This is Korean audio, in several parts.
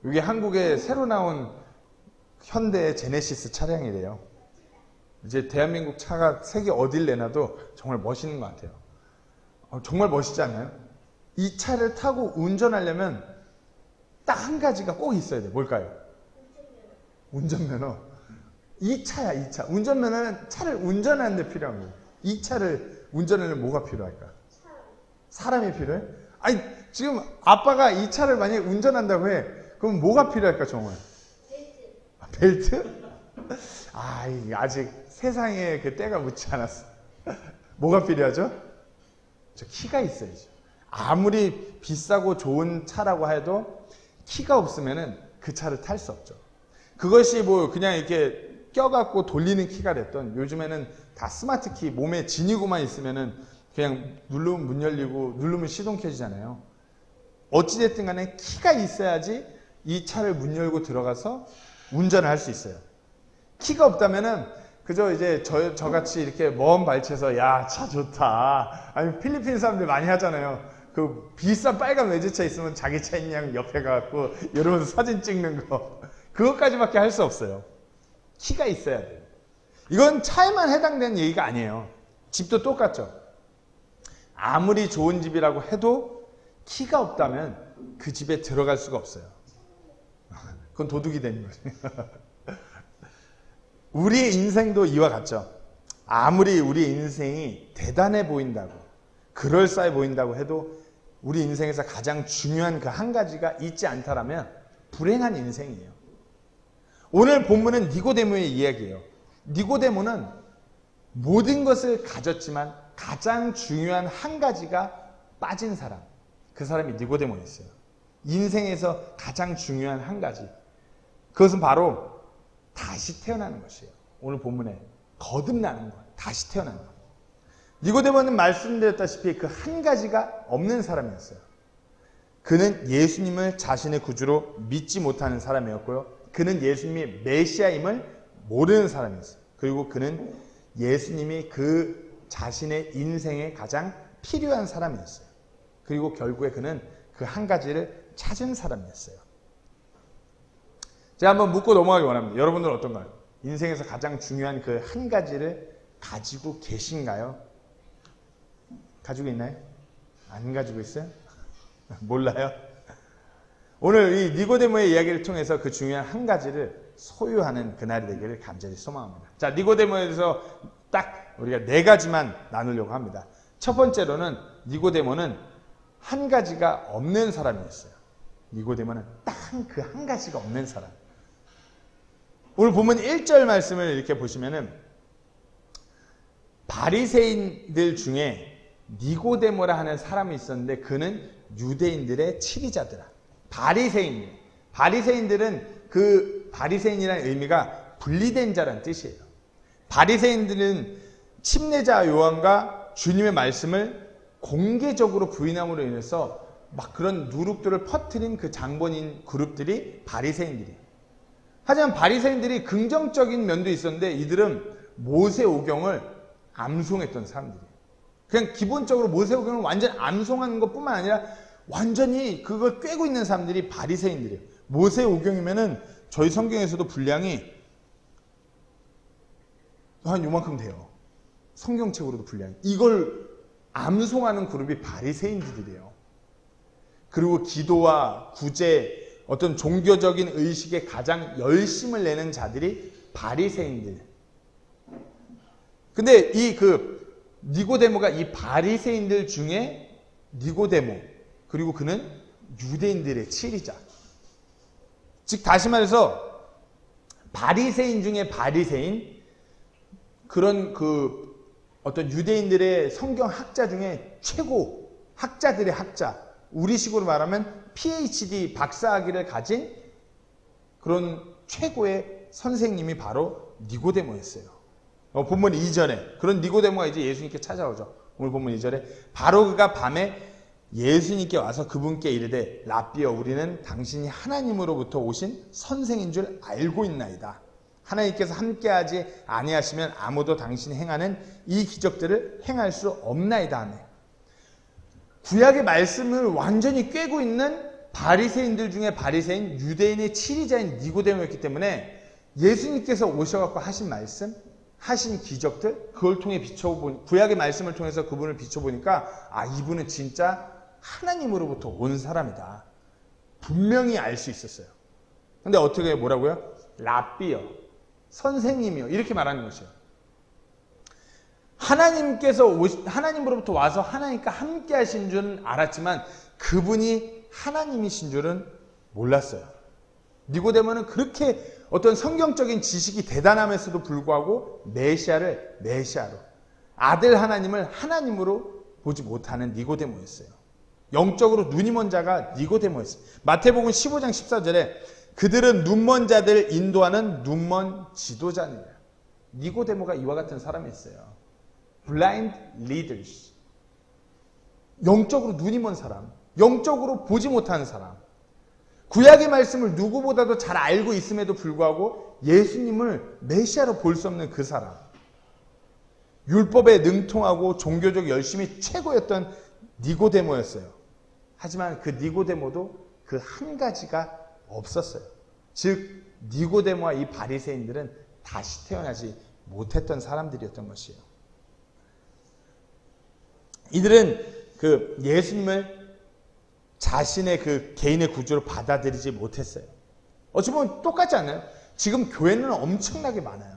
이게 한국에 새로 나온 현대 제네시스 차량이래요. 이제 대한민국 차가 세계 어딜 내놔도 정말 멋있는 것 같아요. 정말 멋있지 않나요? 이 차를 타고 운전하려면 딱 한 가지가 꼭 있어야 돼. 뭘까요? 운전면허. 이 차야, 이 차. 운전면허는 차를 운전하는 데 필요한 거예요. 이 차를 운전하려면 뭐가 필요할까? 사람이 필요해? 아니, 지금 아빠가 이 차를 만약에 운전한다고 해. 그럼 뭐가 필요할까, 정말? 벨트? 아직 세상에 그 때가 묻지 않았어. 뭐가 필요하죠? 저 키가 있어야죠. 아무리 비싸고 좋은 차라고 해도 키가 없으면은 그 차를 탈 수 없죠. 그것이 뭐 그냥 이렇게 껴갖고 돌리는 키가 됐던, 요즘에는 다 스마트 키, 몸에 지니고만 있으면은 그냥 누르면 문 열리고 누르면 시동 켜지잖아요. 어찌됐든 간에 키가 있어야지 이 차를 문 열고 들어가서 운전을 할 수 있어요. 키가 없다면은 그저 이제 저같이 이렇게 먼 발치에서 야, 차 좋다. 아니, 필리핀 사람들 많이 하잖아요. 그 비싼 빨간 외제차 있으면 자기 차 있냐고 옆에 가갖고 이러면서 사진 찍는 거. 그것까지밖에 할 수 없어요. 키가 있어야 돼요. 이건 차에만 해당되는 얘기가 아니에요. 집도 똑같죠. 아무리 좋은 집이라고 해도 키가 없다면 그 집에 들어갈 수가 없어요. 그건 도둑이 되는 거죠. 우리의 인생도 이와 같죠. 아무리 우리의 인생이 대단해 보인다고, 그럴싸해 보인다고 해도 우리 인생에서 가장 중요한 그 한 가지가 있지 않다라면 불행한 인생이에요. 오늘 본문은 니고데모의 이야기예요. 니고데모는 모든 것을 가졌지만 가장 중요한 한 가지가 빠진 사람. 그 사람이 니고데모였어요. 인생에서 가장 중요한 한 가지. 그것은 바로 다시 태어나는 것이에요. 오늘 본문에 거듭나는 것, 다시 태어나는 것. 니고데모는 말씀드렸다시피 그 한 가지가 없는 사람이었어요. 그는 예수님을 자신의 구주로 믿지 못하는 사람이었고요. 그는 예수님이 메시아임을 모르는 사람이었어요. 그리고 그는 예수님이 그 자신의 인생에 가장 필요한 사람이었어요. 그리고 결국에 그는 그 한 가지를 찾은 사람이었어요. 제가 한번 묻고 넘어가기 원합니다. 여러분들은 어떤가요? 인생에서 가장 중요한 그 한 가지를 가지고 계신가요? 가지고 있나요? 안 가지고 있어요? 몰라요? 오늘 이 니고데모의 이야기를 통해서 그 중요한 한 가지를 소유하는 그날이 되기를 간절히 소망합니다. 자, 니고데모에 대해서 딱 우리가 4가지만 나누려고 합니다. 첫 번째로는 니고데모는 한 가지가 없는 사람이었어요. 니고데모는 딱 그 한 가지가 없는 사람. 오늘 보면 1절 말씀을 이렇게 보시면은 바리새인들 중에 니고데모라 하는 사람이 있었는데 그는 유대인들의 치리자더라. 바리새인들은 그 바리새인이라는 의미가 분리된 자라는 뜻이에요. 바리새인들은 침례자 요한과 주님의 말씀을 공개적으로 부인함으로 인해서 막 그런 누룩들을 퍼뜨린 그 장본인 그룹들이 바리새인들이에요. 하지만 바리새인들이 긍정적인 면도 있었는데 이들은 모세오경을 암송했던 사람들이에요. 그냥 기본적으로 모세오경을 완전 암송하는 것뿐만 아니라 완전히 그걸 꿰고 있는 사람들이 바리새인들이에요. 모세오경이면은 저희 성경에서도 분량이 한 요만큼 돼요. 성경책으로도 분량이. 이걸 암송하는 그룹이 바리새인들이래요. 그리고 기도와 구제, 어떤 종교적인 의식에 가장 열심을 내는 자들이 바리새인들. 근데 이 니고데모가 이 바리새인들 중에 니고데모, 그리고 그는 유대인들의 치리자. 즉 다시 말해서 바리새인 중에 바리새인, 그런 어떤 유대인들의 성경 학자 중에 최고 학자들의 학자, 우리식으로 말하면 PhD 박사학위를 가진 그런 최고의 선생님이 바로 니고데모였어요. 본문 2절에 그런 니고데모가 이제 예수님께 찾아오죠. 오늘 본문 2절에 바로 그가 밤에 예수님께 와서 그분께 이르되 랍비여, 우리는 당신이 하나님으로부터 오신 선생인 줄 알고 있나이다. 하나님께서 함께하지 아니하시면 아무도 당신이 행하는 이 기적들을 행할 수 없나이다 하네. 구약의 말씀을 완전히 꿰고 있는 바리새인들 중에 바리새인 유대인의 치리자인 니고데모였기 때문에 예수님께서 오셔갖고 하신 말씀, 하신 기적들, 그걸 통해 구약의 말씀을 통해서 그분을 비춰보니까 이분은 진짜 하나님으로부터 온 사람이다. 분명히 알 수 있었어요. 근데 어떻게 뭐라고요? 랍비요, 선생님이요, 이렇게 말하는 것이에요. 하나님으로부터 와서 하나님과 함께 하신 줄은 알았지만 그분이 하나님이신 줄은 몰랐어요. 니고데모는 그렇게 어떤 성경적인 지식이 대단함에서도 불구하고 메시아로, 아들 하나님을 하나님으로 보지 못하는 니고데모였어요. 영적으로 눈이 먼 자가 니고데모였어요. 마태복음 15장 14절에 그들은 눈먼 자들을 인도하는 눈먼 지도자니라. 니고데모가 이와 같은 사람이었어요. blind leaders. 영적으로 눈이 먼 사람, 영적으로 보지 못하는 사람, 구약의 말씀을 누구보다도 잘 알고 있음에도 불구하고 예수님을 메시아로 볼 수 없는 그 사람, 율법에 능통하고 종교적 열심이 최고였던 니고데모였어요. 하지만 그 니고데모도 그 한 가지가 없었어요. 즉 니고데모와 이 바리새인들은 다시 태어나지 못했던 사람들이었던 것이에요. 이들은 그 예수님을 자신의 그 개인의 구주로 받아들이지 못했어요. 어찌 보면 똑같지 않나요? 지금 교회는 엄청나게 많아요.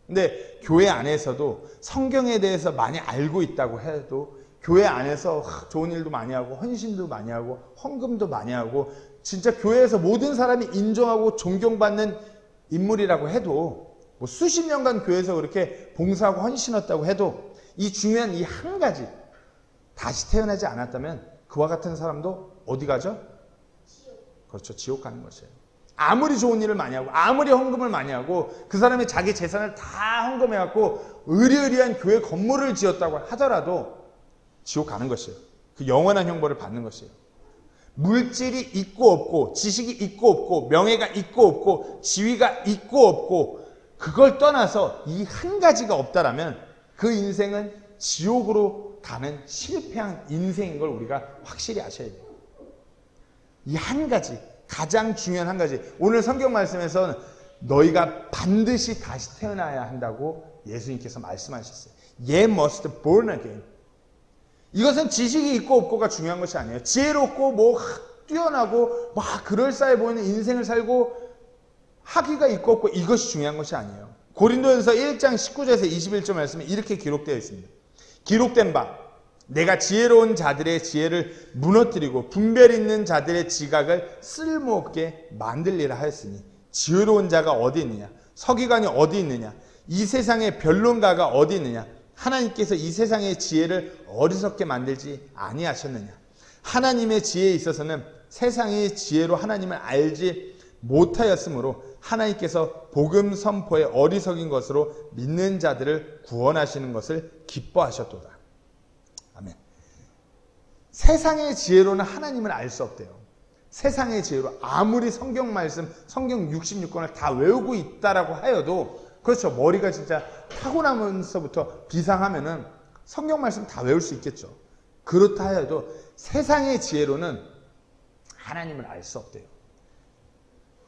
근데 교회 안에서도 성경에 대해서 많이 알고 있다고 해도 교회 안에서 좋은 일도 많이 하고 헌신도 많이 하고 헌금도 많이 하고 진짜 교회에서 모든 사람이 인정하고 존경받는 인물이라고 해도 뭐 수십 년간 교회에서 그렇게 봉사하고 헌신했다고 해도 이 중요한 이 한 가지, 다시 태어나지 않았다면 그와 같은 사람도 어디 가죠? 그렇죠. 지옥 가는 것이에요. 아무리 좋은 일을 많이 하고 아무리 헌금을 많이 하고 그 사람이 자기 재산을 다 헌금해갖고 의리의리한 교회 건물을 지었다고 하더라도 지옥 가는 것이에요. 그 영원한 형벌을 받는 것이에요. 물질이 있고 없고 지식이 있고 없고 명예가 있고 없고 지위가 있고 없고 그걸 떠나서 이 한 가지가 없다라면 그 인생은 지옥으로 가는 실패한 인생인 걸 우리가 확실히 아셔야 돼요. 이 한 가지, 가장 중요한 한 가지. 오늘 성경 말씀에서는 너희가 반드시 다시 태어나야 한다고 예수님께서 말씀하셨어요. Ye must born again. 이것은 지식이 있고 없고가 중요한 것이 아니에요. 지혜롭고 뭐 뛰어나고 막 그럴싸해 보이는 인생을 살고 학위가 있고 없고 이것이 중요한 것이 아니에요. 고린도전서 1장 19절에서 21절 말씀에 이렇게 기록되어 있습니다. 기록된 바 내가 지혜로운 자들의 지혜를 무너뜨리고 분별 있는 자들의 지각을 쓸모없게 만들리라 하였으니 지혜로운 자가 어디 있느냐, 서기관이 어디 있느냐, 이 세상의 변론가가 어디 있느냐, 하나님께서 이 세상의 지혜를 어리석게 만들지 아니하셨느냐. 하나님의 지혜에 있어서는 세상의 지혜로 하나님을 알지 못하였으므로 하나님께서 복음 선포에 어리석인 것으로 믿는 자들을 구원하시는 것을 기뻐하셨도다. 아멘. 세상의 지혜로는 하나님을 알 수 없대요. 세상의 지혜로 아무리 성경 말씀, 성경 66권을 다 외우고 있다라고 하여도 그렇죠. 머리가 진짜 타고나면서부터 비상하면은 성경 말씀 다 외울 수 있겠죠. 그렇다 하여도 세상의 지혜로는 하나님을 알 수 없대요.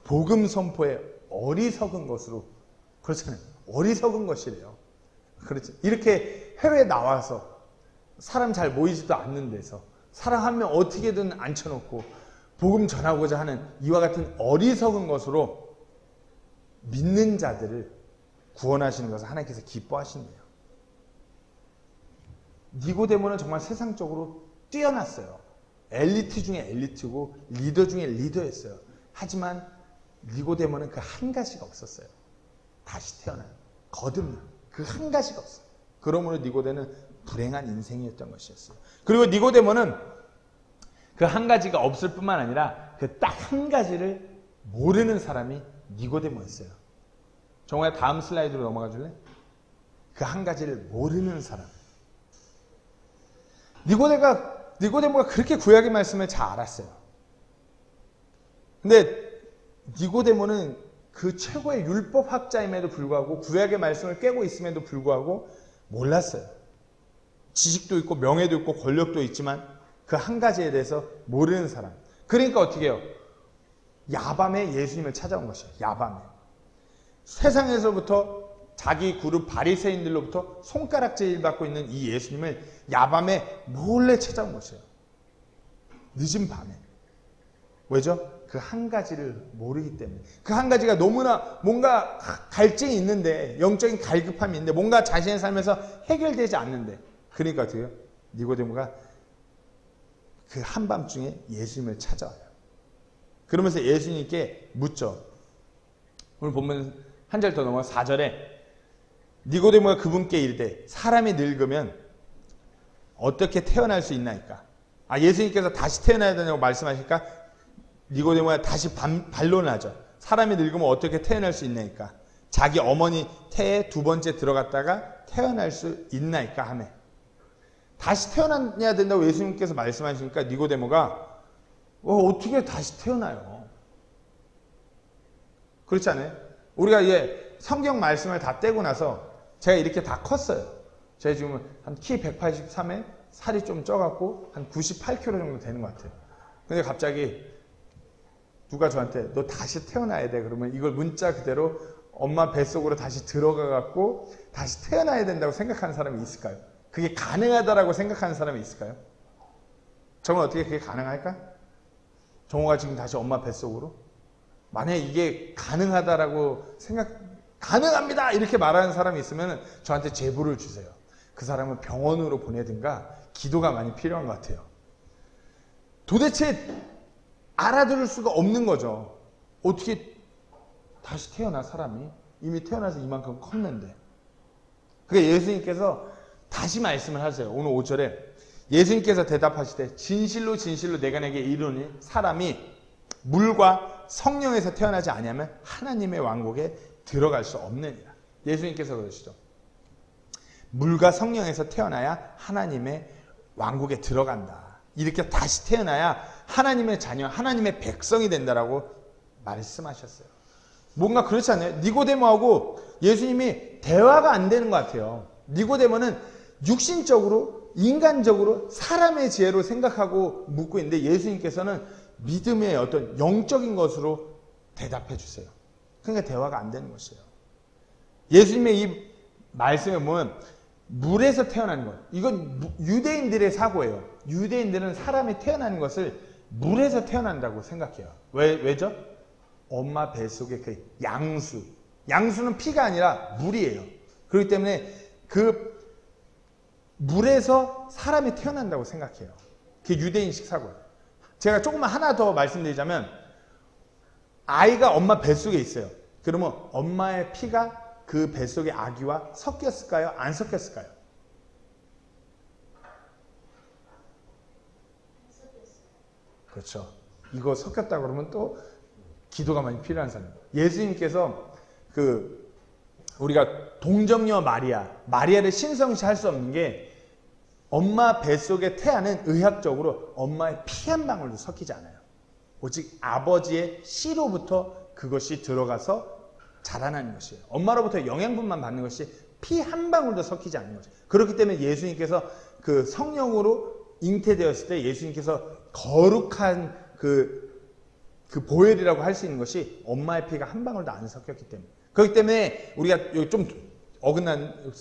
복음 선포에 어리석은 것으로, 그렇잖아요. 어리석은 것이래요. 그렇죠. 이렇게 해외에 나와서 사람 잘 모이지도 않는 데서 사람 한 명 어떻게든 앉혀놓고 복음 전하고자 하는 이와 같은 어리석은 것으로 믿는 자들을 구원하시는 것을 하나님께서 기뻐하신대요. 니고데모는 정말 세상적으로 뛰어났어요. 엘리트 중에 엘리트고 리더 중에 리더였어요. 하지만 니고데모는 그 한 가지가 없었어요. 다시 태어난, 거듭난 그 한 가지가 없어요. 그러므로 니고데는 불행한 인생이었던 것이었어요. 그리고 니고데모는 그 한 가지가 없을 뿐만 아니라 그 딱 한 가지를 모르는 사람이 니고데모였어요. 정말 다음 슬라이드로 넘어가 줄래? 그 한 가지를 모르는 사람. 니고데모가 그렇게 구약의 말씀을 잘 알았어요. 근데 니고데모는 그 최고의 율법학자임에도 불구하고 구약의 말씀을 깨고 있음에도 불구하고 몰랐어요. 지식도 있고 명예도 있고 권력도 있지만 그 한 가지에 대해서 모르는 사람. 그러니까 어떻게 해요? 야밤에 예수님을 찾아온 것이에요. 야밤에. 세상에서부터 자기 그룹 바리새인들로부터 손가락질 받고 있는 이 예수님을 야밤에 몰래 찾아온 것이에요. 늦은 밤에. 왜죠? 그 한 가지를 모르기 때문에. 그 한 가지가 너무나 뭔가 갈증이 있는데, 영적인 갈급함이 있는데, 뭔가 자신의 삶에서 해결되지 않는데. 그러니까 어떻게 해요? 니고데모가 그 한밤중에 예수님을 찾아와요. 그러면서 예수님께 묻죠. 오늘 보면 한 절 더 넘어 4절에 니고데모가 그분께 이르되 사람이 늙으면 어떻게 태어날 수 있나이까? 예수님께서 다시 태어나야 되냐고 말씀하실까? 니고데모가 다시 반론을 하죠. 사람이 늙으면 어떻게 태어날 수 있나이까? 자기 어머니 태에 두 번째 들어갔다가 태어날 수 있나이까 하며 다시 태어나야 된다고 예수님께서 말씀하시니까 니고데모가 어떻게 다시 태어나요? 그렇지 않아요? 우리가 이제 성경 말씀을 다 떼고 나서 제가 이렇게 다 컸어요. 제가 지금 한 키 183에 살이 좀 쪄갖고 한 98kg 정도 되는 것 같아요. 근데 갑자기 누가 저한테 너 다시 태어나야 돼. 그러면 이걸 문자 그대로 엄마 뱃속으로 다시 들어가갖고 다시 태어나야 된다고 생각하는 사람이 있을까요? 그게 가능하다라고 생각하는 사람이 있을까요? 정말 어떻게 그게 가능할까? 정호가 지금 다시 엄마 뱃속으로? 만약에 이게 가능하다라고 가능합니다! 이렇게 말하는 사람이 있으면 저한테 제보를 주세요. 그 사람을 병원으로 보내든가 기도가 많이 필요한 것 같아요. 도대체 알아들을 수가 없는 거죠. 어떻게 다시 태어나 사람이? 이미 태어나서 이만큼 컸는데. 그러니까 예수님께서 다시 말씀을 하세요. 오늘 5절에 예수님께서 대답하시되 진실로 진실로 내가 내게 이르노니 사람이 물과 성령에서 태어나지 아니하면 하나님의 왕국에 들어갈 수 없느니라. 예수님께서 그러시죠. 물과 성령에서 태어나야 하나님의 왕국에 들어간다. 이렇게 다시 태어나야 하나님의 자녀, 하나님의 백성이 된다라고 말씀하셨어요. 뭔가 그렇지 않아요? 니고데모하고 예수님이 대화가 안 되는 것 같아요. 니고데모는 육신적으로, 인간적으로 사람의 지혜로 생각하고 묻고 있는데 예수님께서는 믿음의 어떤 영적인 것으로 대답해 주세요. 그러니까 대화가 안 되는 것이에요. 예수님의 이 말씀에 보면 물에서 태어나는 것. 이건 유대인들의 사고예요. 유대인들은 사람이 태어나는 것을 물에서 태어난다고 생각해요. 왜죠? 엄마 뱃속에 그 양수. 양수는 피가 아니라 물이에요. 그렇기 때문에 그 물에서 사람이 태어난다고 생각해요. 그게 유대인식 사고예요. 제가 조금만 하나 더 말씀드리자면 아이가 엄마 뱃속에 있어요. 그러면 엄마의 피가 그 뱃속의 아기와 섞였을까요? 안 섞였을까요? 그렇죠. 이거 섞였다 그러면 또 기도가 많이 필요한 사람이에요. 예수님께서 우리가 동정녀 마리아를 신성시할 수 없는 게 엄마 뱃속의 태아는 의학적으로 엄마의 피 한 방울도 섞이지 않아요. 오직 아버지의 씨로부터 그것이 들어가서 자라나는 것이에요. 엄마로부터 영양분만 받는 것이 피 한 방울도 섞이지 않는 거죠. 그렇기 때문에 예수님께서 그 성령으로 잉태되었을 때 예수님께서 거룩한 그 보혈이라고 할 수 있는 것이 엄마의 피가 한 방울도 안 섞였기 때문에. 그렇기 때문에 우리가 좀 어긋난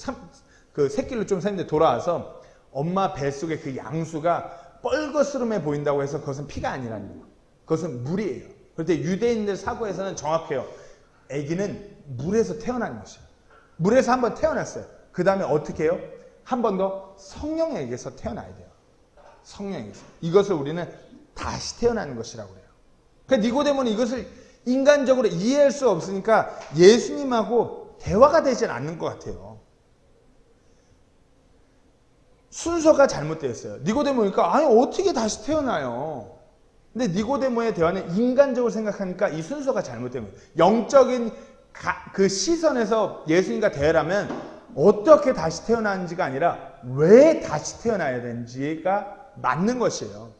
그 새길로 좀 샜는데 돌아와서 엄마 뱃속에 그 양수가 뻘거스름해 보인다고 해서 그것은 피가 아니라는 거예요. 그것은 물이에요. 그런데 유대인들 사고에서는 정확해요. 아기는 물에서 태어나는 것이에요. 물에서 한번 태어났어요. 그 다음에 어떻게 해요? 한 번 더 성령에게서 태어나야 돼요. 성령에게서. 이것을 우리는 다시 태어나는 것이라고 해요. 그러니까 니고데모는 이것을 인간적으로 이해할 수 없으니까 예수님하고 대화가 되질 않는 것 같아요. 순서가 잘못되었어요. 니고데모니까 어떻게 다시 태어나요? 근데 니고데모의 대화는 인간적으로 생각하니까 이 순서가 잘못된 거예요. 영적인 그 시선에서 예수님과 대화를 하면 어떻게 다시 태어나는지가 아니라 왜 다시 태어나야 되는지가 맞는 것이에요.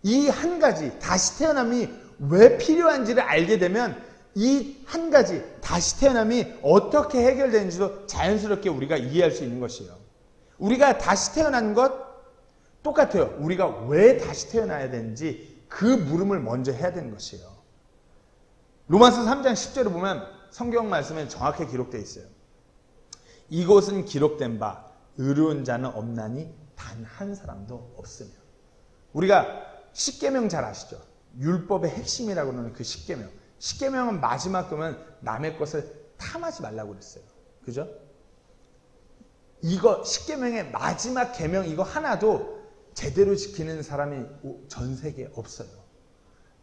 이 한 가지 다시 태어남이 왜 필요한지를 알게 되면 이 한 가지 다시 태어남이 어떻게 해결되는지도 자연스럽게 우리가 이해할 수 있는 것이에요. 우리가 다시 태어난 것 똑같아요. 우리가 왜 다시 태어나야 되는지 그 물음을 먼저 해야 되는 것이에요. 로마서 3장 10절을 보면 성경 말씀에 정확하게 기록되어 있어요. 이곳은 기록된 바 의로운 자는 없나니 단 한 사람도 없으며. 우리가 십계명 잘 아시죠? 율법의 핵심이라고 하는 그 십계명. 십계명은 마지막 그러면 남의 것을 탐하지 말라고 그랬어요. 그죠? 이거 십계명의 마지막 계명 이거 하나도 제대로 지키는 사람이 전 세계에 없어요.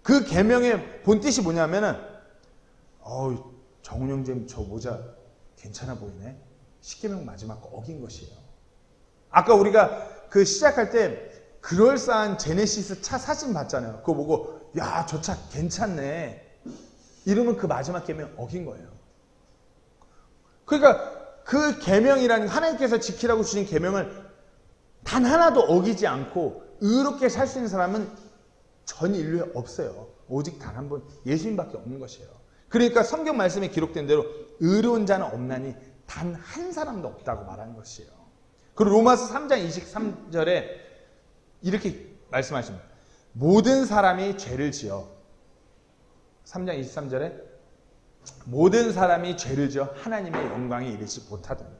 그 계명의 본뜻이 뭐냐면은 정훈 형제님 저 모자 괜찮아 보이네. 십계명 마지막 거 어긴 것이에요. 아까 우리가 그 시작할 때 그럴싸한 제네시스 차 사진 봤잖아요. 그거 보고 야, 저 차 괜찮네. 이러면 그 마지막 계명 어긴 거예요. 그러니까 그 계명이라는 하나님께서 지키라고 주신 계명을 단 하나도 어기지 않고 의롭게 살 수 있는 사람은 전 인류에 없어요. 오직 단 한 분 예수님밖에 없는 것이에요. 그러니까 성경 말씀에 기록된 대로 의로운 자는 없나니 단 한 사람도 없다고 말하는 것이에요. 그리고 로마서 3장 23절에 이렇게 말씀하십니다. 모든 사람이 죄를 지어 3장 23절에 모든 사람이 죄를 지어 하나님의 영광에 이르지 못하더니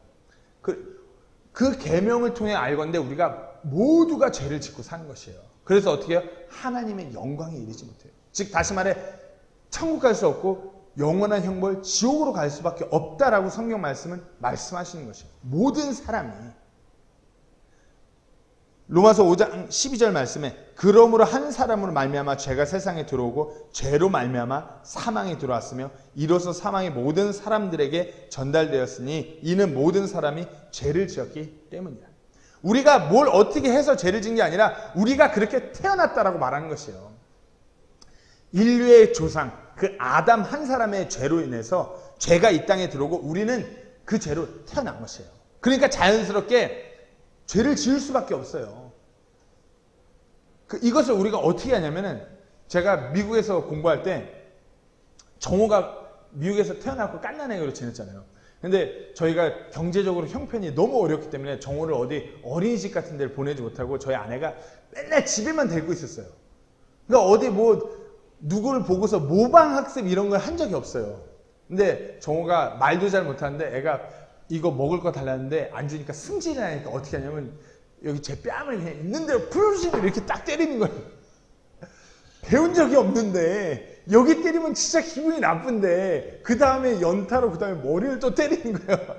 그 계명을 통해 알건대 우리가 모두가 죄를 짓고 사는 것이에요. 그래서 어떻게 해요? 하나님의 영광에 이르지 못해요. 즉 다시 말해 천국 갈 수 없고 영원한 형벌 지옥으로 갈 수밖에 없다라고 성경 말씀은 말씀하시는 것이에요. 모든 사람이. 로마서 5장 12절 말씀에 그러므로 한 사람으로 말미암아 죄가 세상에 들어오고 죄로 말미암아 사망이 들어왔으며 이로써 사망이 모든 사람들에게 전달되었으니 이는 모든 사람이 죄를 지었기 때문이다. 우리가 뭘 어떻게 해서 죄를 지은 게 아니라 우리가 그렇게 태어났다라고 말하는 것이에요. 인류의 조상 그 아담 한 사람의 죄로 인해서 죄가 이 땅에 들어오고 우리는 그 죄로 태어난 것이에요. 그러니까 자연스럽게 죄를 지을 수밖에 없어요. 이것을 우리가 어떻게 하냐면은 제가 미국에서 공부할 때 정호가 미국에서 태어나고 갓난아기로 지냈잖아요. 근데 저희가 경제적으로 형편이 너무 어렵기 때문에 정호를 어디 어린이집 같은 데를 보내지 못하고 저희 아내가 맨날 집에만 데리고 있었어요. 그러니까 어디 누구를 보고서 모방학습 이런 걸 한 적이 없어요. 근데 정호가 말도 잘 못하는데 애가 이거 먹을 거 달라는데 안 주니까 승질이 나니까 어떻게 하냐면 여기 제 뺨을 그냥 있는 대로 풀어주시면 이렇게 딱 때리는 거예요. 배운 적이 없는데 여기 때리면 진짜 기분이 나쁜데 그 다음에 연타로 그 다음에 머리를 또 때리는 거예요.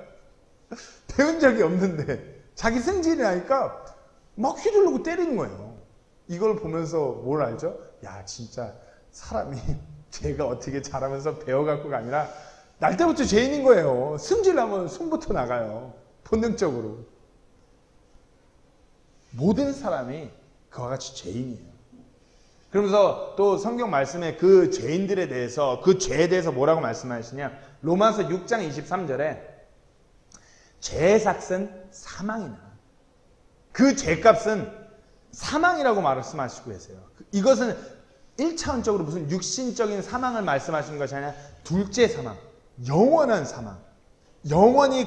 배운 적이 없는데 자기 승질이 나니까 막 휘두르고 때리는 거예요. 이걸 보면서 뭘 알죠? 야 진짜 사람이 제가 어떻게 잘하면서 배워갖고가 아니라 날 때부터 죄인인 거예요. 승질나면 손부터 나가요. 본능적으로. 모든 사람이 그와 같이 죄인이에요. 그러면서 또 성경 말씀에 그 죄인들에 대해서 그 죄에 대해서 뭐라고 말씀하시냐. 로마서 6장 23절에 죄의 삭은 사망이나 그 죄값은 사망이라고 말씀하시고 계세요. 이것은 1차원적으로 무슨 육신적인 사망을 말씀하시는 것이 아니라 둘째 사망. 영원한 사망. 영원히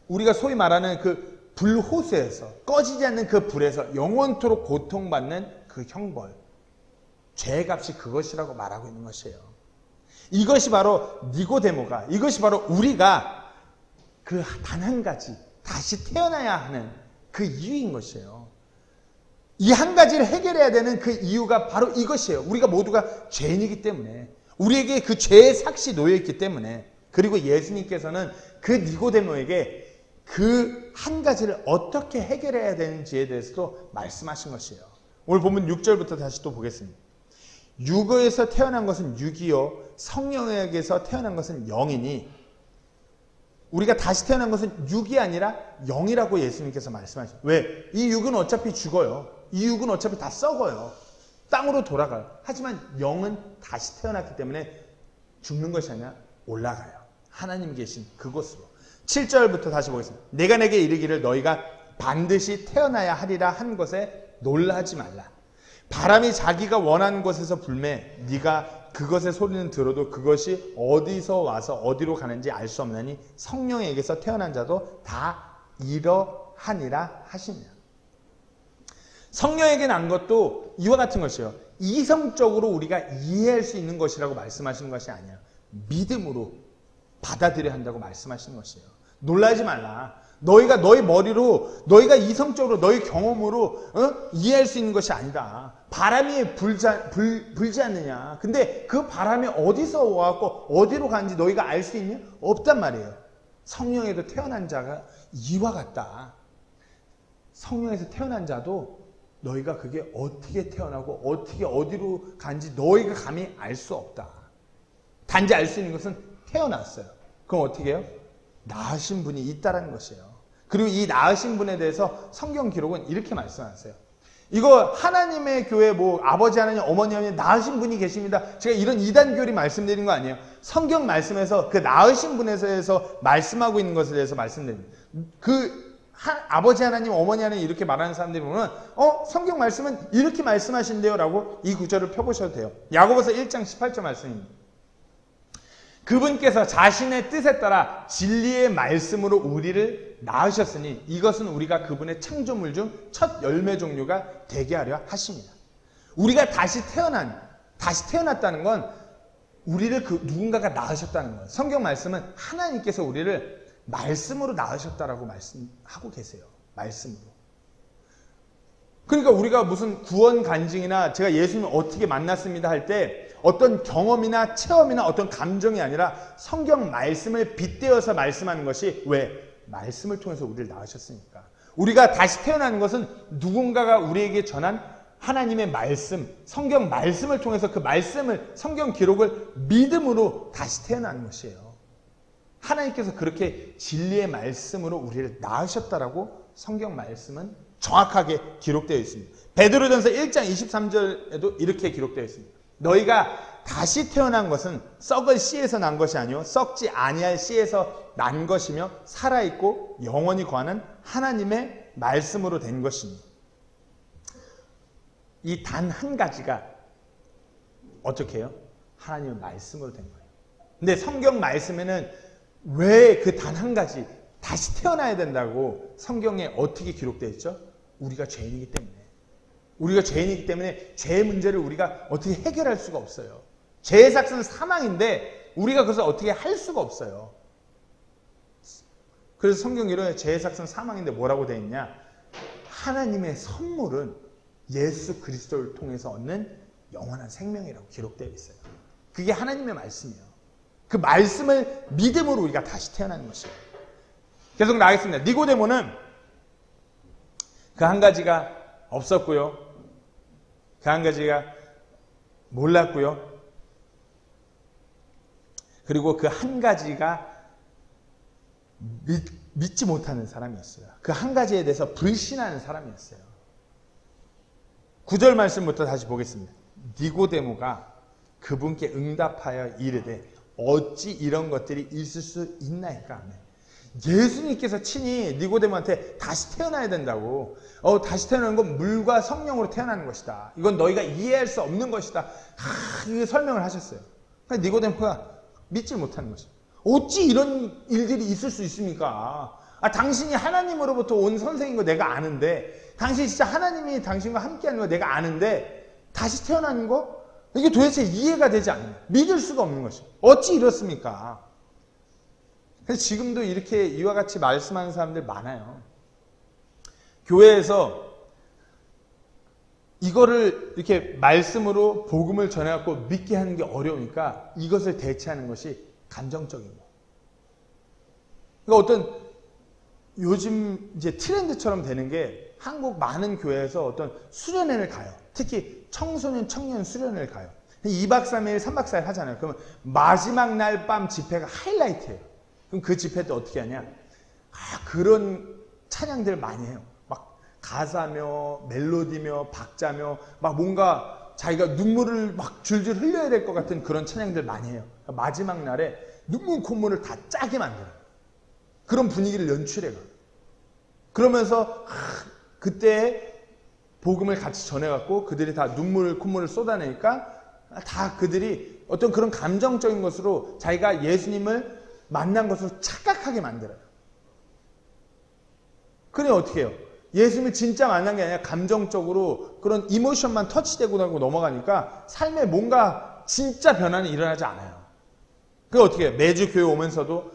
우리가 소위 말하는 그 불호수에서 꺼지지 않는 그 불에서 영원토록 고통받는 그 형벌. 죄값이 그것이라고 말하고 있는 것이에요. 이것이 바로 니고데모가, 이것이 바로 우리가 그 단 한 가지 다시 태어나야 하는 그 이유인 것이에요. 이 한 가지를 해결해야 되는 그 이유가 바로 이것이에요. 우리가 모두가 죄인이기 때문에, 우리에게 그 죄의 삭시 놓여있기 때문에, 그리고 예수님께서는 그 니고데모에게 그 한 가지를 어떻게 해결해야 되는지에 대해서도 말씀하신 것이에요. 오늘 보면 6절부터 다시 또 보겠습니다. 육에서 태어난 것은 육이요 성령에게서 태어난 것은 영이니, 우리가 다시 태어난 것은 육이 아니라 영이라고 예수님께서 말씀하셨어요. 왜? 이 육은 어차피 죽어요. 이 육은 어차피 다 썩어요. 땅으로 돌아가요. 하지만 영은 다시 태어났기 때문에 죽는 것이 아니라 올라가요. 하나님 계신 그곳으로. 7절부터 다시 보겠습니다. 내가 내게 이르기를 너희가 반드시 태어나야 하리라 한 것에 놀라지 말라. 바람이 자기가 원하는 곳에서 불매 네가 그것의 소리는 들어도 그것이 어디서 와서 어디로 가는지 알 수 없나니 성령에게서 태어난 자도 다 이러하니라 하시니라. 성령에게 난 것도 이와 같은 것이요. 이성적으로 우리가 이해할 수 있는 것이라고 말씀하시는 것이 아니야. 믿음으로 받아들여야 한다고 말씀하시는 것이에요. 놀라지 말라. 너희가 너희 머리로, 너희가 이성적으로, 너희 경험으로 이해할 수 있는 것이 아니다. 바람이 불지 않느냐. 근데 그 바람이 어디서 와갖고 어디로 가는지 너희가 알 수 있냐? 없단 말이에요. 성령에도 태어난 자가 이와 같다. 성령에서 태어난 자도 너희가 그게 어떻게 태어나고 어떻게 어디로 간지 너희가 감히 알 수 없다. 단지 알 수 있는 것은 태어났어요. 그럼 어떻게 해요? 낳으신 분이 있다라는 것이에요. 그리고 이 낳으신 분에 대해서 성경 기록은 이렇게 말씀하세요. 이거 하나님의 교회 아버지 하나님, 어머니 하나님 낳으신 분이 계십니다. 제가 이런 이단교리 말씀드린 거 아니에요. 성경 말씀에서 그 낳으신 분에 대해서 말씀하고 있는 것에 대해서 말씀드립니다. 아버지 하나님, 어머니 하나님 이렇게 말하는 사람들이 보면 성경 말씀은 이렇게 말씀하신대요 라고 이 구절을 펴보셔도 돼요. 야고보서 1장 18절 말씀입니다. 그분께서 자신의 뜻에 따라 진리의 말씀으로 우리를 낳으셨으니 이것은 우리가 그분의 창조물 중 첫 열매 종류가 되게 하려 하십니다. 우리가 다시 태어났다는 건 우리를 누군가가 낳으셨다는 거예요. 성경 말씀은 하나님께서 우리를 말씀으로 낳으셨다라고 말씀하고 계세요. 말씀으로. 그러니까 우리가 무슨 구원 간증이나 제가 예수님을 어떻게 만났습니다 할 때 어떤 경험이나 체험이나 어떤 감정이 아니라 성경 말씀을 빗대어서 말씀하는 것이 왜? 말씀을 통해서 우리를 낳으셨으니까. 우리가 다시 태어나는 것은 누군가가 우리에게 전한 하나님의 말씀, 성경 말씀을 통해서 그 말씀을, 성경 기록을 믿음으로 다시 태어나는 것이에요. 하나님께서 그렇게 진리의 말씀으로 우리를 낳으셨다라고 성경 말씀은 정확하게 기록되어 있습니다. 베드로전서 1장 23절에도 이렇게 기록되어 있습니다. 너희가 다시 태어난 것은 썩을 씨에서 난 것이 아니요 썩지 아니할 씨에서 난 것이며 살아있고 영원히 거하는 하나님의 말씀으로 된 것이니. 이 단 한 가지가 어떻게 해요? 하나님의 말씀으로 된 거예요. 근데 성경 말씀에는 왜 그 단 한 가지 다시 태어나야 된다고 성경에 어떻게 기록되어 있죠? 우리가 죄인이기 때문에. 우리가 죄인이기 때문에 죄의 문제를 우리가 어떻게 해결할 수가 없어요. 죄의 삭은 사망인데 우리가 그것을 어떻게 할 수가 없어요. 그래서 성경 이론에 죄의 삭은 사망인데 뭐라고 되어 있냐? 하나님의 선물은 예수 그리스도를 통해서 얻는 영원한 생명이라고 기록되어 있어요. 그게 하나님의 말씀이에요. 그 말씀을 믿음으로 우리가 다시 태어나는 것이에요. 계속 나가겠습니다. 니고데모는 그 한 가지가 없었고요. 그 한 가지가 몰랐고요. 그리고 그 한 가지가 믿지 못하는 사람이었어요. 그 한 가지에 대해서 불신하는 사람이었어요. 9절 말씀부터 다시 보겠습니다. 니고데모가 그분께 응답하여 이르되 어찌 이런 것들이 있을 수 있나이까? 예수님께서 친히 니고데모한테 다시 태어나야 된다고. 다시 태어나는 건 물과 성령으로 태어나는 것이다. 이건 너희가 이해할 수 없는 것이다. 이게 설명을 하셨어요. 그러니까 니고데모가 믿지 못하는 것이죠. 어찌 이런 일들이 있을 수 있습니까? 당신이 하나님으로부터 온 선생인 거 내가 아는데, 당신이 진짜 하나님이 당신과 함께하는 거 내가 아는데 다시 태어나는 거? 이게 도대체 이해가 되지 않아요. 믿을 수가 없는 것이죠. 어찌 이렇습니까? 그래서 지금도 이렇게 이와 같이 말씀하는 사람들 많아요. 교회에서 이거를 이렇게 말씀으로 복음을 전해갖고 믿게 하는 게 어려우니까 이것을 대체하는 것이 감정적인 거. 그러니까 어떤 요즘 이제 트렌드처럼 되는 게 한국 많은 교회에서 어떤 수련회를 가요. 특히 청소년, 청년 수련회를 가요. 2박 3일, 3박 4일 하잖아요. 그러면 마지막 날 밤 집회가 하이라이트예요. 그럼 그 집회 때 어떻게 하냐? 그런 찬양들 많이 해요. 막 가사며 멜로디며 박자며 막 뭔가 자기가 눈물을 막 줄줄 흘려야 될 것 같은 그런 찬양들 많이 해요. 마지막 날에 눈물 콧물을 다 짜게 만들어요. 그런 분위기를 연출해요. 그러면서 그때 복음을 같이 전해갖고 그들이 다 눈물 콧물을 쏟아내니까 다 그들이 어떤 그런 감정적인 것으로 자기가 예수님을 만난 것으로 착각하게 만들어요. 그래 어떻게 해요? 예수님을 진짜 만난 게 아니라 감정적으로 그런 이모션만 터치되고 나고 넘어가니까 삶에 뭔가 진짜 변화는 일어나지 않아요. 그게 어떻게 해요? 매주 교회 오면서도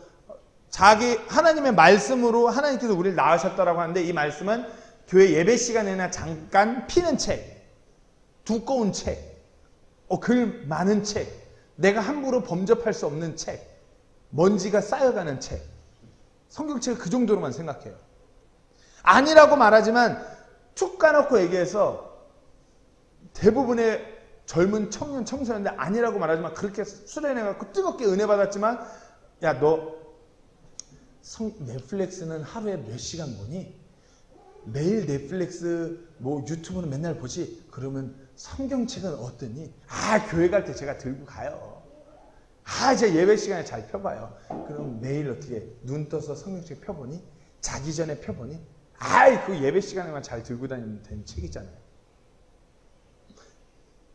자기 하나님의 말씀으로 하나님께서 우리를 낳으셨다라고 하는데 이 말씀은 교회 예배 시간에나 잠깐 피는 책, 두꺼운 책, 글 많은 책, 내가 함부로 범접할 수 없는 책, 먼지가 쌓여가는 책, 성경책을 그 정도로만 생각해요. 아니라고 말하지만 툭 까놓고 얘기해서 대부분의 젊은 청년, 청소년들 아니라고 말하지만 그렇게 수련해갖고 뜨겁게 은혜 받았지만 야, 너 넷플릭스는 하루에 몇 시간 보니? 매일 넷플릭스 뭐 유튜브는 맨날 보지? 그러면 성경책은 어떠니? 교회 갈 때 제가 들고 가요. 이제 예배 시간에 잘 펴봐요. 그럼 매일 어떻게 눈 떠서 성경책 펴보니? 자기 전에 펴보니? 그 예배 시간에만 잘 들고 다니면 되는 책이잖아요.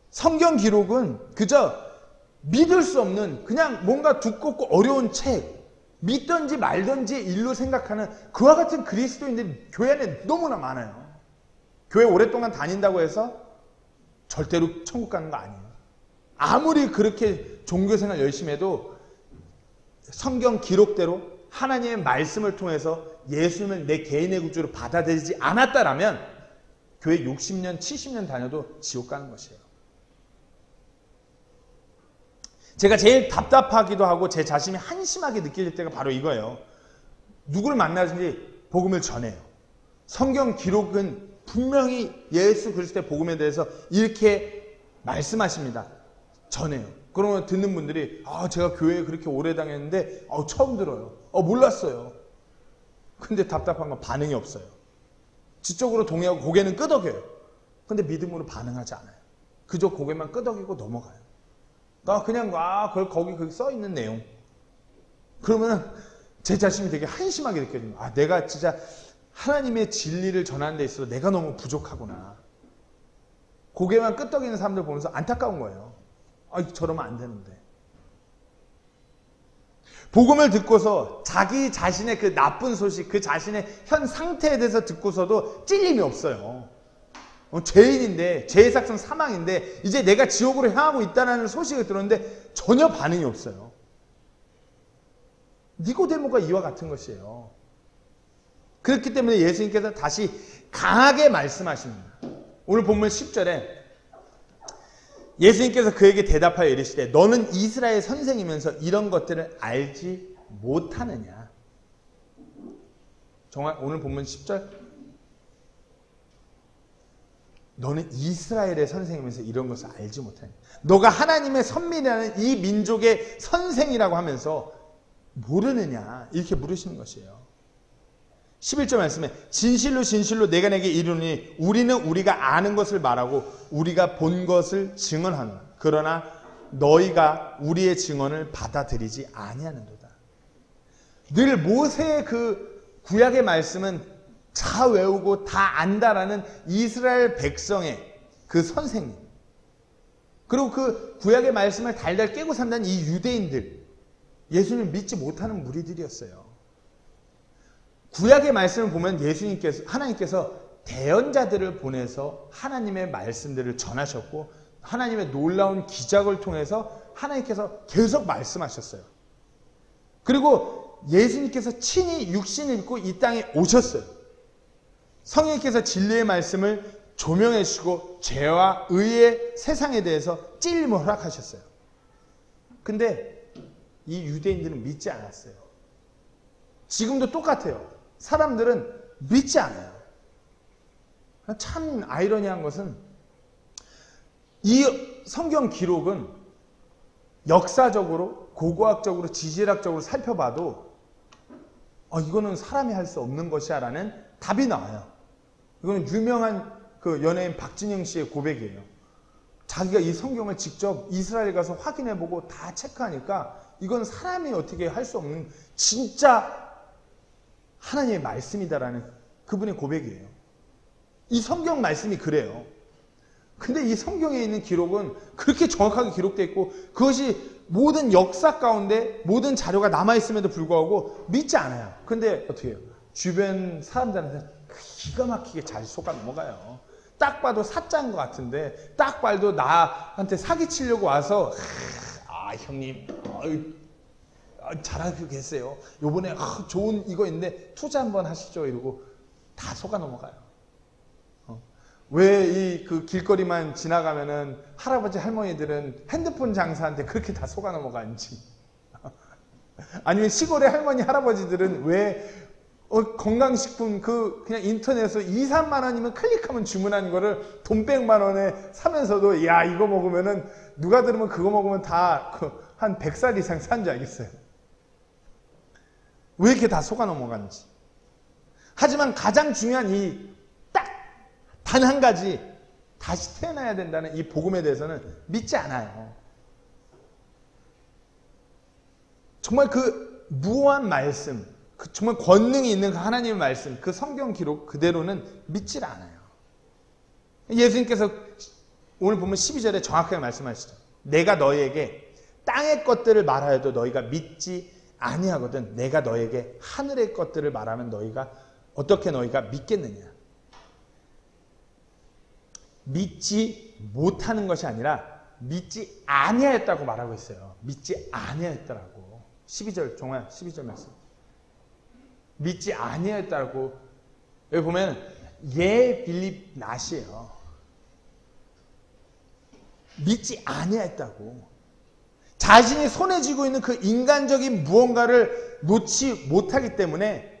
성경 기록은 그저 믿을 수 없는 그냥 뭔가 두껍고 어려운 책, 믿던지 말던지 일로 생각하는 그와 같은 그리스도인들이 교회 안에 너무나 많아요. 교회 오랫동안 다닌다고 해서 절대로 천국 가는 거 아니에요. 아무리 그렇게 종교생활 열심히 해도 성경 기록대로 하나님의 말씀을 통해서 예수님을 내 개인의 구주로 받아들이지 않았다라면 교회 60년, 70년 다녀도 지옥 가는 것이에요. 제가 제일 답답하기도 하고 제 자신이 한심하게 느껴질 때가 바로 이거예요. 누구를 만나든지 복음을 전해요. 성경 기록은 분명히 예수 그리스도의 복음에 대해서 이렇게 말씀하십니다. 전해요. 그러면 듣는 분들이 제가 교회에 그렇게 오래 다녔는데 처음 들어요. 몰랐어요. 근데 답답한 건 반응이 없어요. 지적으로 동의하고 고개는 끄덕여요. 근데 믿음으로 반응하지 않아요. 그저 고개만 끄덕이고 넘어가요. 그냥 거기 써 있는 내용. 그러면 제 자신이 되게 한심하게 느껴집니다. 아, 내가 진짜 하나님의 진리를 전하는 데 있어서 내가 너무 부족하구나. 고개만 끄덕이는 사람들 보면서 안타까운 거예요. 아, 저러면 안 되는데. 복음을 듣고서 자기 자신의 그 나쁜 소식, 그 자신의 현 상태에 대해서 듣고서도 찔림이 없어요. 죄인인데, 죄의 삭은 사망인데 이제 내가 지옥으로 향하고 있다는 소식을 들었는데 전혀 반응이 없어요. 니고데모가 이와 같은 것이에요. 그렇기 때문에 예수님께서 다시 강하게 말씀하십니다. 오늘 본문 10절에 예수님께서 그에게 대답하여 이르시되 너는 이스라엘 선생이면서 이런 것들을 알지 못하느냐. 정말 오늘 본문 10절 너는 이스라엘의 선생이면서 이런 것을 알지 못하느냐. 너가 하나님의 선민이라는 이 민족의 선생이라고 하면서 모르느냐 이렇게 물으시는 것이에요. 11절 말씀에 진실로 진실로 내가 내게 이르노니 우리는 우리가 아는 것을 말하고 우리가 본 것을 증언하노라. 그러나 너희가 우리의 증언을 받아들이지 아니하는도다. 늘 모세의 그 구약의 말씀은 다 외우고 다 안다라는 이스라엘 백성의 그 선생님, 그리고 그 구약의 말씀을 달달 깨고 산다는 이 유대인들, 예수님을 믿지 못하는 무리들이었어요. 구약의 말씀을 보면 하나님께서 대언자들을 보내서 하나님의 말씀들을 전하셨고 하나님의 놀라운 기적을 통해서 하나님께서 계속 말씀하셨어요. 그리고 예수님께서 친히 육신을 입고 이 땅에 오셨어요. 성령께서 진리의 말씀을 조명해 주시고 죄와 의의 세상에 대해서 찔림을 허락하셨어요. 근데 이 유대인들은 믿지 않았어요. 지금도 똑같아요. 사람들은 믿지 않아요. 참 아이러니한 것은 이 성경 기록은 역사적으로, 고고학적으로, 지질학적으로 살펴봐도 이거는 사람이 할 수 없는 것이야 라는 답이 나와요. 이거는 유명한 그 연예인 박진영 씨의 고백이에요. 자기가 이 성경을 직접 이스라엘 가서 확인해보고 다 체크하니까 이건 사람이 어떻게 할 수 없는 진짜 하나님의 말씀이다라는 그분의 고백이에요. 이 성경 말씀이 그래요. 근데 이 성경에 있는 기록은 그렇게 정확하게 기록되어 있고 그것이 모든 역사 가운데 모든 자료가 남아있음에도 불구하고 믿지 않아요. 근데 어떻게 해요? 주변 사람들한테 기가 막히게 잘 속아 넘어가요. 딱 봐도 사짜인 것 같은데 딱 봐도 나한테 사기치려고 와서 형님 잘하고 계세요. 요번에 좋은 이거 있는데 투자 한번 하시죠. 이러고 다 속아 넘어가요. 왜 이 그 길거리만 지나가면은 할아버지 할머니들은 핸드폰 장사한테 그렇게 다 속아 넘어가는지 아니면 시골의 할머니 할아버지들은 왜 건강식품 그냥 인터넷에서 2, 3만 원이면 클릭하면 주문한 거를 돈 100만 원에 사면서도 야 이거 먹으면은 누가 들으면 그거 먹으면 다 한 100살 이상 산 줄 알겠어요. 왜 이렇게 다 속아 넘어가는지. 하지만 가장 중요한 이 단 한 가지 다시 태어나야 된다는 이 복음에 대해서는 믿지 않아요. 정말 그 무한 말씀, 정말 권능이 있는 그 하나님의 말씀, 그 성경 기록 그대로는 믿질 않아요. 예수님께서 오늘 보면 12절에 정확하게 말씀하시죠. 내가 너희에게 땅의 것들을 말하여도 너희가 믿지 아니하거든 내가 너희에게 하늘의 것들을 말하면 어떻게 너희가 믿겠느냐. 믿지 못하는 것이 아니라 믿지 아니하였다고 말하고 있어요. 믿지 아니하였다라고. 12절 정말 12절 말씀. 믿지 아니하였다고. 여기 보면 believe not이에요. 믿지 아니하였다고. 자신이 손에 쥐고 있는 그 인간적인 무언가를 놓지 못하기 때문에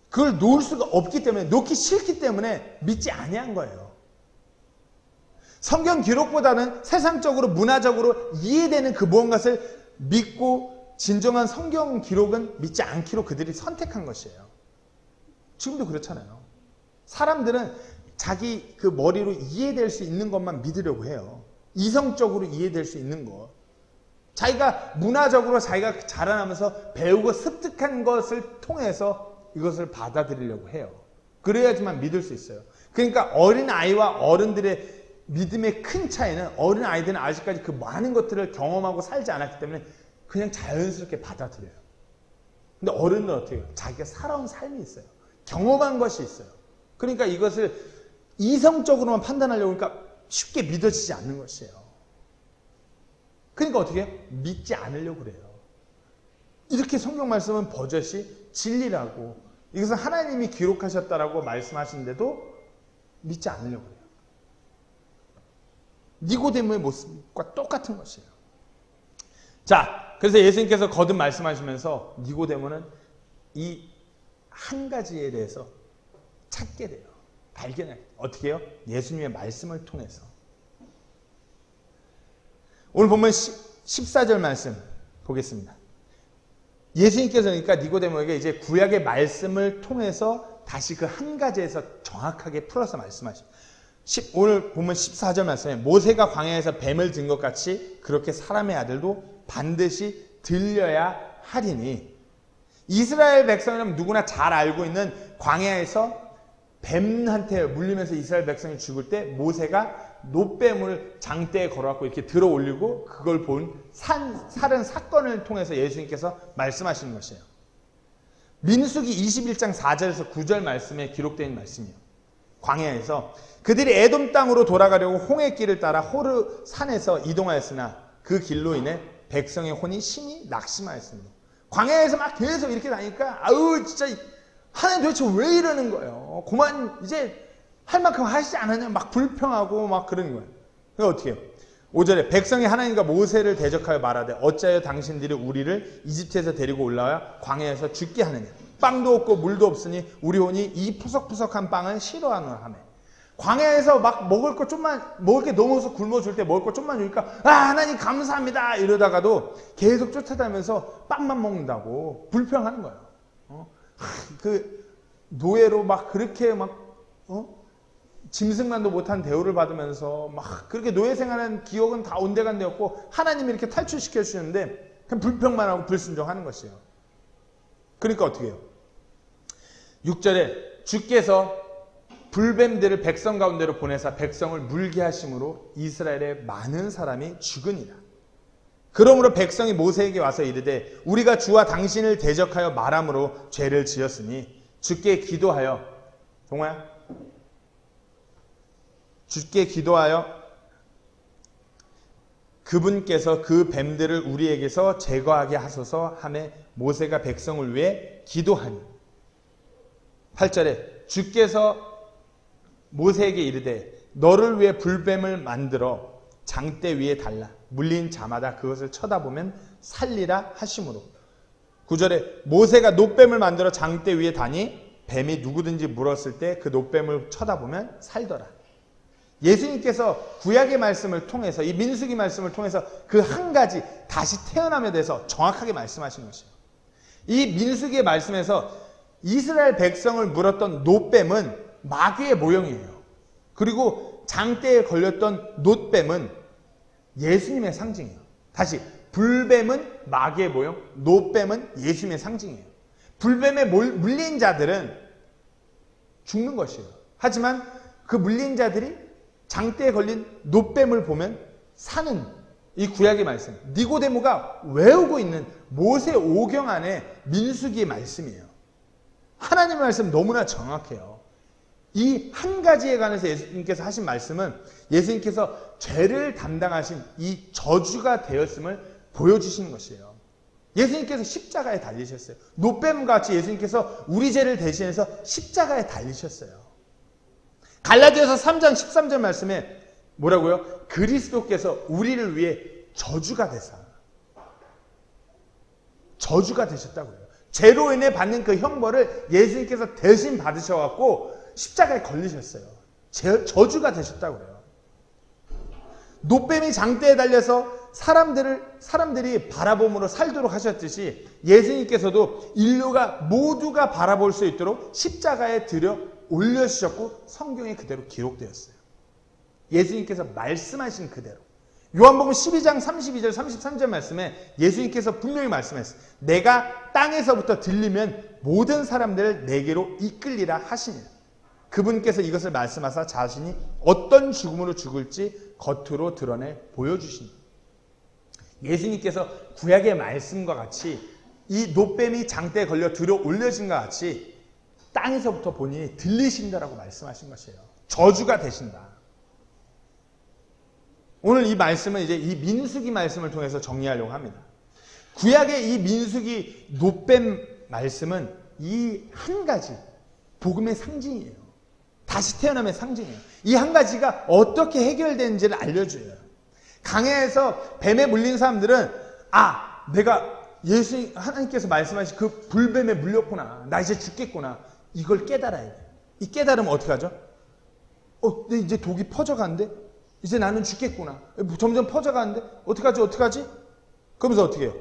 그걸 놓을 수가 없기 때문에 놓기 싫기 때문에 믿지 아니한 거예요. 성경 기록보다는 세상적으로 문화적으로 이해되는 그 무언가를 믿고 진정한 성경 기록은 믿지 않기로 그들이 선택한 것이에요. 지금도 그렇잖아요. 사람들은 자기 그 머리로 이해될 수 있는 것만 믿으려고 해요. 이성적으로 이해될 수 있는 것. 자기가 문화적으로 자기가 자라나면서 배우고 습득한 것을 통해서 이것을 받아들이려고 해요. 그래야지만 믿을 수 있어요. 그러니까 어린아이와 어른들의 믿음의 큰 차이는 어린아이들은 아직까지 그 많은 것들을 경험하고 살지 않았기 때문에 그냥 자연스럽게 받아들여요. 근데 어른은 어떻게 해요? 자기가 살아온 삶이 있어요. 경험한 것이 있어요. 그러니까 이것을 이성적으로만 판단하려고 하니까 쉽게 믿어지지 않는 것이에요. 그러니까 어떻게 해요? 믿지 않으려고 그래요. 이렇게 성경 말씀은 버젓이 진리라고 이것은 하나님이 기록하셨다라고 말씀하시는데도 믿지 않으려고 그래요. 니고데모의 모습과 똑같은 것이에요. 자, 그래서 예수님께서 거듭 말씀하시면서 니고데모는 이 한 가지에 대해서 찾게 돼요. 발견해요. 어떻게 해요? 예수님의 말씀을 통해서. 오늘 보면 14절 말씀 보겠습니다. 예수님께서 그러니까 니고데모에게 이제 구약의 말씀을 통해서 다시 그 한 가지에서 정확하게 풀어서 말씀하십니다. 오늘 보면 14절 말씀에 모세가 광야에서 뱀을 든 것 같이 그렇게 사람의 아들도 반드시 들려야 하리니. 이스라엘 백성이라면 누구나 잘 알고 있는 광야에서 뱀한테 물리면서 이스라엘 백성이 죽을 때 모세가 놋뱀을 장대에 걸어갖고 이렇게 들어 올리고 그걸 본 살은 사건을 통해서 예수님께서 말씀하시는 것이에요. 민수기 21장 4절에서 9절 말씀에 기록된 말씀이에요. 광야에서 그들이 에돔 땅으로 돌아가려고 홍해 길을 따라 호르 산에서 이동하였으나 그 길로 인해 백성의 혼이 심히 낙심하였습니다. 광야에서 막 계속 이렇게 다니까 진짜 하나님 도대체 왜 이러는 거예요? 그만 이제 할 만큼 하시지 않았냐 막 불평하고 막 그러는 거예요. 그러니까 어떻게 해요? 5절에 백성이 하나님과 모세를 대적하여 말하되 어찌하여 당신들이 우리를 이집트에서 데리고 올라와 광야에서 죽게 하느냐. 빵도 없고 물도 없으니 우리 혼이 이 푸석푸석한 빵을 싫어하노라 하며. 광야에서 막 먹을 게 넘어서 굶어줄 때 먹을 거 좀만 주니까 하나님 감사합니다 이러다가도 계속 쫓아다니면서 빵만 먹는다고 불평하는 거예요. 그 노예로 막 그렇게 짐승만도 못한 대우를 받으면서 막 그렇게 노예 생활한 기억은 다 온데간데였고 하나님이 이렇게 탈출시켜 주시는데 그냥 불평만 하고 불순종하는 것이에요. 그러니까 어떻게 해요? 6절에 주께서 불뱀들을 백성 가운데로 보내사 백성을 물게 하심으로 이스라엘의 많은 사람이 죽으니라. 그러므로 백성이 모세에게 와서 이르되 우리가 주와 당신을 대적하여 말함으로 죄를 지었으니 주께 기도하여 동호야, 주께 기도하여 그분께서 그 뱀들을 우리에게서 제거하게 하소서 하매 모세가 백성을 위해 기도하니. 8절에 주께서 모세에게 이르되 너를 위해 불뱀을 만들어 장대 위에 달라 물린 자마다 그것을 쳐다보면 살리라 하심으로. 9절에 모세가 놋뱀을 만들어 장대 위에 다니 뱀이 누구든지 물었을 때 그 놋뱀을 쳐다보면 살더라. 예수님께서 구약의 말씀을 통해서, 이 민수기 말씀을 통해서 그 한 가지 다시 태어남에 대해서 정확하게 말씀하신 것이에요. 이 민수기의 말씀에서 이스라엘 백성을 물었던 놋뱀은 마귀의 모형이에요. 그리고 장대에 걸렸던 놋뱀은 예수님의 상징이에요. 다시, 불뱀은 마귀의 모형, 놋뱀은 예수님의 상징이에요. 불뱀에 물린 자들은 죽는 것이에요. 하지만 그 물린 자들이 장대에 걸린 놋뱀을 보면 사는, 이 구약의 말씀, 니고데모가 외우고 있는 모세 오경 안에 민수기의 말씀이에요. 하나님의 말씀 너무나 정확해요. 이 한 가지에 관해서 예수님께서 하신 말씀은 예수님께서 죄를 담당하신 이 저주가 되었음을 보여주시는 것이에요. 예수님께서 십자가에 달리셨어요. 놋뱀과 같이 예수님께서 우리 죄를 대신해서 십자가에 달리셨어요. 갈라디아서 3장 13절 말씀에 뭐라고요? 그리스도께서 우리를 위해 저주가 되셨다고요. 죄로 인해 받는 그 형벌을 예수님께서 대신 받으셔갖고 십자가에 걸리셨어요. 저주가 되셨다고요. 놋뱀이 장대에 달려서 사람들이 바라봄으로 살도록 하셨듯이 예수님께서도 인류가 모두가 바라볼 수 있도록 십자가에 들여 올려주셨고 성경에 그대로 기록되었어요. 예수님께서 말씀하신 그대로. 요한복음 12장 32절 33절 말씀에 예수님께서 분명히 말씀했어요. 내가 땅에서부터 들리면 모든 사람들을 내게로 이끌리라 하시니. 그분께서 이것을 말씀하사 자신이 어떤 죽음으로 죽을지 겉으로 드러내 보여주시니. 예수님께서 구약의 말씀과 같이 이 놋뱀이 장대에 걸려 들어 올려진 것 같이 땅에서부터 본인이 들리신다라고 말씀하신 것이에요. 저주가 되신다. 오늘 이 말씀은 이제 이 민수기 말씀을 통해서 정리하려고 합니다. 구약의 이 민수기 놋뱀 말씀은 이 한 가지 복음의 상징이에요. 다시 태어남의 상징이에요. 이 한 가지가 어떻게 해결되는지를 알려줘요. 강해에서 뱀에 물린 사람들은 내가 하나님께서 말씀하신 그 불뱀에 물렸구나. 나 이제 죽겠구나. 이걸 깨달아야 돼요. 이 깨달으면 어떻게 하죠? 근데 이제 독이 퍼져가는데 이제 나는 죽겠구나. 점점 퍼져가는데 어떡하지? 그러면서 어떻게 해요?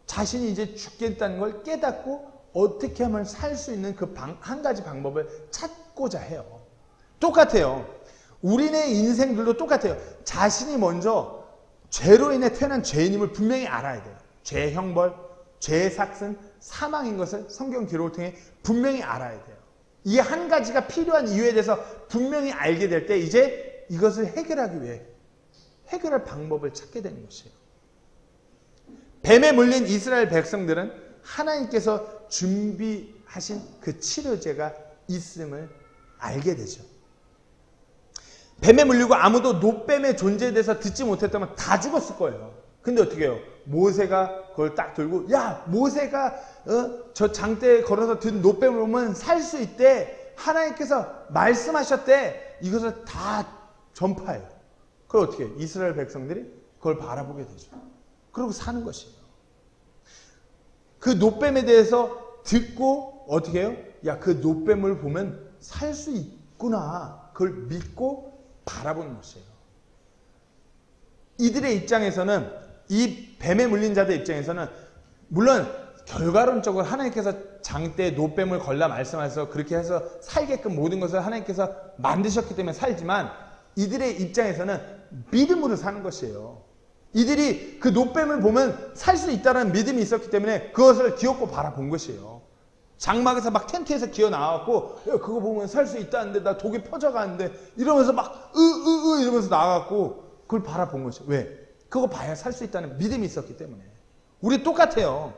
자신이 이제 죽겠다는 걸 깨닫고 어떻게 하면 살 수 있는 그 한 가지 방법을 찾고자 해요. 똑같아요. 우리네 인생들도 똑같아요. 자신이 먼저 죄로 인해 태어난 죄인임을 분명히 알아야 돼요. 죄의 형벌, 죄의 삭슨, 사망인 것을 성경 기록을 통해 분명히 알아야 돼요. 이 한 가지가 필요한 이유에 대해서 분명히 알게 될 때 이제 이것을 해결하기 위해 해결할 방법을 찾게 되는 것이에요. 뱀에 물린 이스라엘 백성들은 하나님께서 준비하신 그 치료제가 있음을 알게 되죠. 뱀에 물리고 아무도 놋뱀의 존재에 대해서 듣지 못했다면 다 죽었을 거예요. 근데 어떻게 해요? 모세가 그걸 딱 들고 모세가 저 장대에 걸어서 든 놋뱀을 보면 살 수 있대. 하나님께서 말씀하셨대. 이것을 다 전파해요. 그걸 어떻게 해요? 이스라엘 백성들이 그걸 바라보게 되죠. 그러고 사는 것이에요. 그 놋뱀에 대해서 듣고 어떻게 해요? 그 놋뱀을 보면 살 수 있구나. 그걸 믿고 바라보는 것이에요. 이들의 입장에서는, 이 뱀에 물린 자들 입장에서는 물론 결과론적으로 하나님께서 장대에 놋뱀을 걸라 말씀하셔서 그렇게 해서 살게끔 모든 것을 하나님께서 만드셨기 때문에 살지만 이들의 입장에서는 믿음으로 사는 것이에요. 이들이 그 놋뱀을 보면 살 수 있다는 믿음이 있었기 때문에 그것을 귀엽고 바라본 것이에요. 장막에서 막 텐트에서 기어 나와갖고 그거 보면 살 수 있다는데 나 독이 퍼져가는데 이러면서 막 이러면서 나와갖고 그걸 바라본 것이에요. 왜? 그거 봐야 살 수 있다는 믿음이 있었기 때문에. 우리 똑같아요.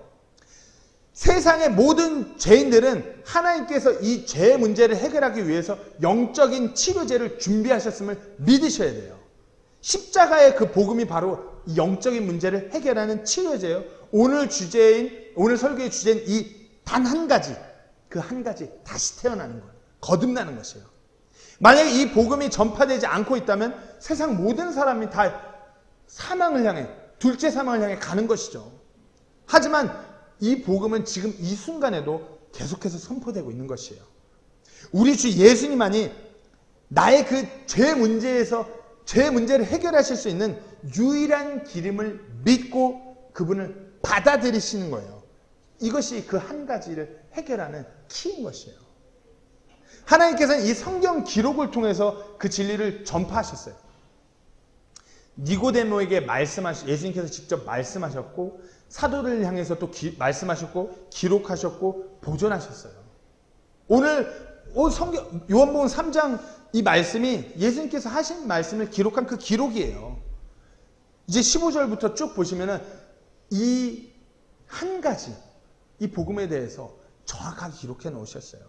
세상의 모든 죄인들은 하나님께서 이 죄 문제를 해결하기 위해서 영적인 치료제를 준비하셨음을 믿으셔야 돼요. 십자가의 그 복음이 바로 이 영적인 문제를 해결하는 치료제예요. 오늘 설교의 주제인 이 단 한 가지, 그 한 가지 다시 태어나는 거예요. 거듭나는 것이에요. 만약에 이 복음이 전파되지 않고 있다면 세상 모든 사람이 다 사망을 향해, 둘째 사망을 향해 가는 것이죠. 하지만 이 복음은 지금 이 순간에도 계속해서 선포되고 있는 것이에요. 우리 주 예수님만이 나의 그 죄 문제를 해결하실 수 있는 유일한 길임을 믿고 그분을 받아들이시는 거예요. 이것이 그 한 가지를 해결하는 키인 것이에요. 하나님께서는 이 성경 기록을 통해서 그 진리를 전파하셨어요. 니고데모에게 예수님께서 직접 말씀하셨고, 사도를 향해서 또 말씀하셨고, 기록하셨고, 보존하셨어요. 오늘 요한복음 3장 이 말씀이 예수님께서 하신 말씀을 기록한 그 기록이에요. 이제 15절부터 쭉 보시면은 이 한 가지, 이 복음에 대해서 정확하게 기록해 놓으셨어요.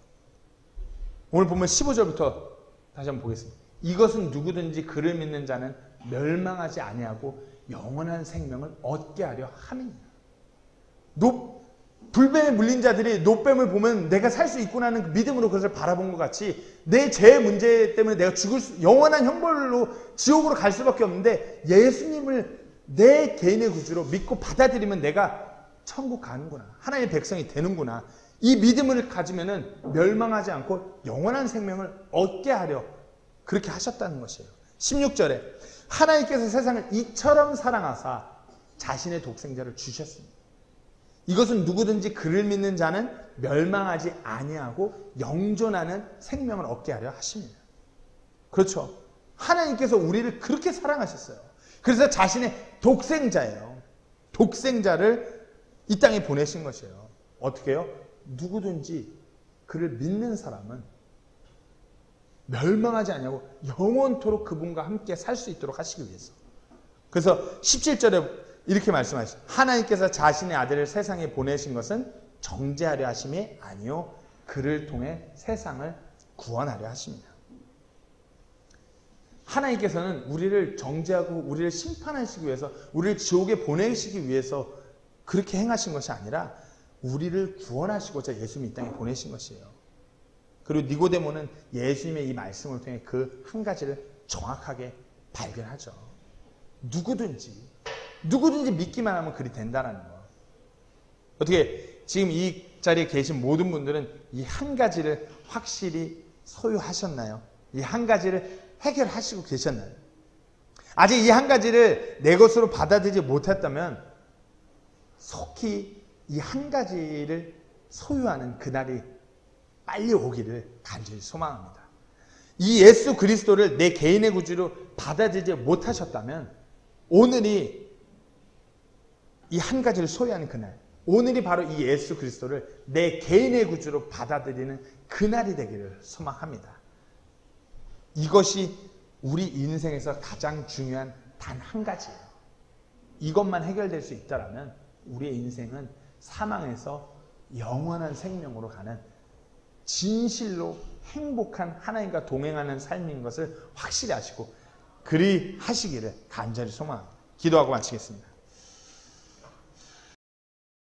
오늘 보면 15절부터 다시 한번 보겠습니다. 이것은 누구든지 그를 믿는 자는 멸망하지 아니하고 영원한 생명을 얻게 하려 함이니라. 불뱀에 물린 자들이 놋뱀을 보면 내가 살 수 있구나 하는 그 믿음으로 그것을 바라본 것 같이 내 죄 문제 때문에 내가 영원한 형벌로 지옥으로 갈 수밖에 없는데 예수님을 내 개인의 구주로 믿고 받아들이면 내가 천국 가는구나. 하나님의 백성이 되는구나. 이 믿음을 가지면은 멸망하지 않고 영원한 생명을 얻게 하려 그렇게 하셨다는 것이에요. 16절에 하나님께서 세상을 이처럼 사랑하사 자신의 독생자를 주셨습니다. 이것은 누구든지 그를 믿는 자는 멸망하지 아니하고 영존하는 생명을 얻게 하려 하십니다. 그렇죠. 하나님께서 우리를 그렇게 사랑하셨어요. 그래서 자신의 독생자예요. 독생자를 이 땅에 보내신 것이에요. 어떻게 해요? 누구든지 그를 믿는 사람은 멸망하지 아니하고 영원토록 그분과 함께 살 수 있도록 하시기 위해서. 그래서 17절에 이렇게 말씀하시죠. 하나님께서 자신의 아들을 세상에 보내신 것은 정죄하려 하심이 아니요 그를 통해 세상을 구원하려 하십니다. 하나님께서는 우리를 정죄하고 우리를 심판하시기 위해서, 우리를 지옥에 보내시기 위해서 그렇게 행하신 것이 아니라 우리를 구원하시고자 예수님 이 땅에 보내신 것이에요. 그리고 니고데모는 예수님의 이 말씀을 통해 그 한 가지를 정확하게 발견하죠. 누구든지 믿기만 하면 그리 된다는 거. 어떻게 지금 이 자리에 계신 모든 분들은 이 한 가지를 확실히 소유하셨나요? 이 한 가지를 해결하시고 계셨나요? 아직 이 한 가지를 내 것으로 받아들이지 못했다면 속히 이 한 가지를 소유하는 그날이 빨리 오기를 간절히 소망합니다. 이 예수 그리스도를 내 개인의 구주로 받아들이지 못하셨다면 오늘이 이 한 가지를 소유하는 그날, 오늘이 바로 이 예수 그리스도를 내 개인의 구주로 받아들이는 그날이 되기를 소망합니다. 이것이 우리 인생에서 가장 중요한 단 한 가지예요. 이것만 해결될 수 있다면 우리의 인생은 사망에서 영원한 생명으로 가는 진실로 행복한 하나님과 동행하는 삶인 것을 확실히 아시고 그리 하시기를 간절히 소망합니다. 기도하고 마치겠습니다.